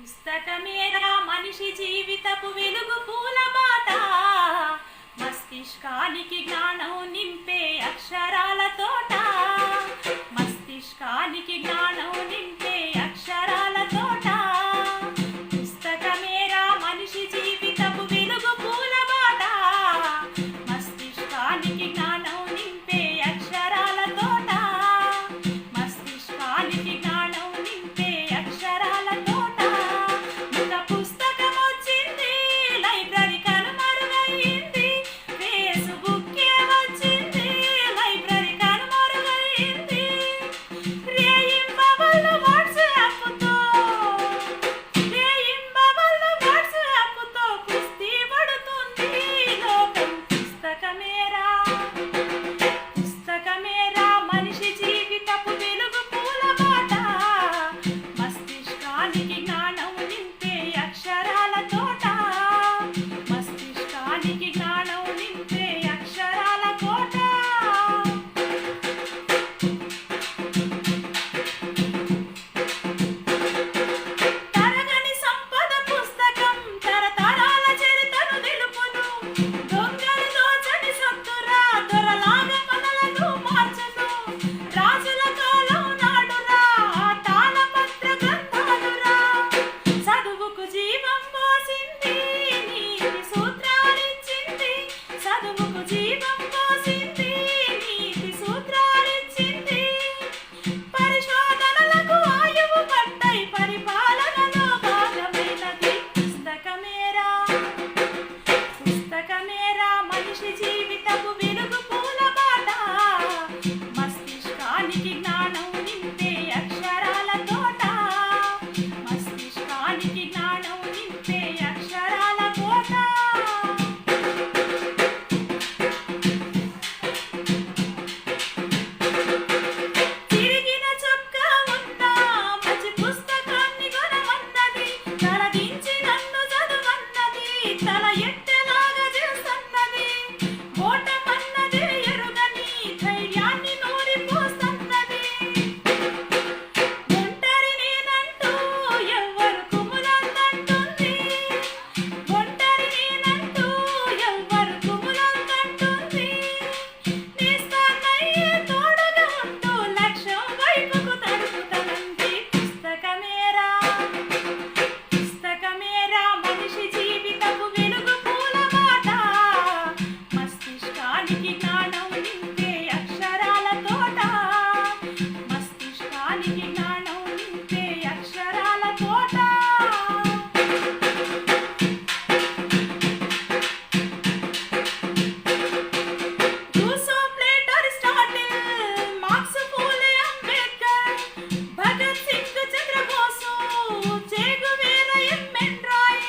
పుస్తకమేరా మనిషి జీవితపు వెలుగు పూల బాట, మస్తిష్కానికి జ్ఞానం నింపే అక్షరాల తోట, మస్తిష్కానికి జ్ఞానం నింపే అక్షరాల తోట. పుస్తకమేరా మనిషి జీవితపు వెలుగు పూల బాట, మస్తిష్కానికి జ్ఞానం నింపే అక్షరాల తోట, మస్తిష్కానికి జ్ఞానం నింపే అక్షరాల తోట. ఒక పుస్తకం వచ్చింది, లైబ్రరీ కనుమరుగైంది, ఫేస్బుక్ వచ్చింది, లైబ్రరీ కనుమరుగైంది. రేయింబవళ్ళు వాట్సాప్తో కుస్తీ పడుతుంది లోకం. పుస్తకమేరా పుస్తకమేరా మనిషి జీవితపు వెలుగు పూల బాట, మస్తిష్కానికి జ్ఞానం నింపే అక్షరాల తోట, మస్తిష్కానికి జ్ఞానం నింపే అక్షరాల కోట. తరగని సంపద పుస్తకం తరతరాల చరిత్రను తెలుపును, దొంగలు దోచని సొత్తురా దొరలాగా మనలను మార్చును. రాజుల కాలం నాడురా తాళపత్ర గ్రంథాలురా, చదువుకు జీవం పోసింది, నీతి సూత్రాలిచ్చింది, చదువుకు జీవం పోసింది, నీతి సూత్రాలిచ్చింది. పరిశోధనలకు ఆయువు పట్టై పరిపాలనలో భాగమైనది. పుస్తకమేరా పుస్తకమేరా మనిషి జీవితపు వెలుగు పూల బాట, మస్తిష్కానికి జ్ఞానం నింపే అక్షరాల తోట, మస్తిష్కానికి జ్ఞానం నింపే అక్షరాల కోట. తిరిగిన చొక్కా ఉన్నా మంచి పుస్తకాన్ని కొనమన్నది, తలదించి నన్ను చదువన్నది, తల ఎట్టెలాగా చేస్తున్నది. ఓటమన్నది ఎరుగని ధైర్యాన్ని నూరిపోస్తున్నది. ఒంటరి నేనంటూ ఎవ్వరు కుములందంటుంది, ఒంటరి నేనంటూ ఎవ్వరు కుములందంటుంది. నేస్తానయ్యే తోడుగా ఉంటూ లక్ష్యం వైపుకు తడుపుతనంది. పుస్తకమేరా పుస్తకమేరా మనిషి జీవితపు వెలుగు పూల బాట, మస్తిష్కానికి జ్ఞానం నింపే అక్షరాల తోట, మస్తిష్కానికి జ్ఞానం నింపే అక్షరాల తోట. Russo, Plato, Aristotle, marks, Phule, Ambedkar, Bhagat Singh, Chandra Bose, చే గువేరా, ఎంఎన్ రాయ్.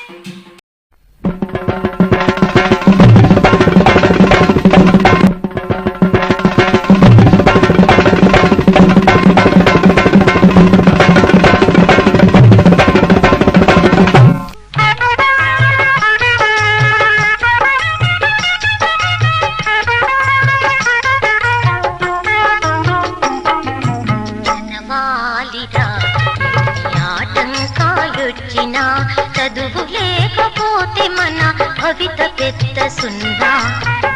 చదవాలిరా ఎన్ని ఆటంకాలొచ్చినా, చదువు లేకపోతే మన భవిత పెద్ద సున్నా.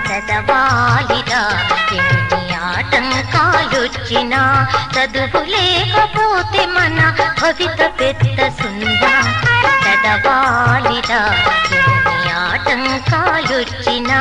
చదవాలిరా ఎన్ని ఆటంకాలొచ్చినా, చదువు లేకపోతే మన భవిత పెద్ద సున్నా. చదవాలిరా ఎన్ని ఆటంకాలొచ్చినా.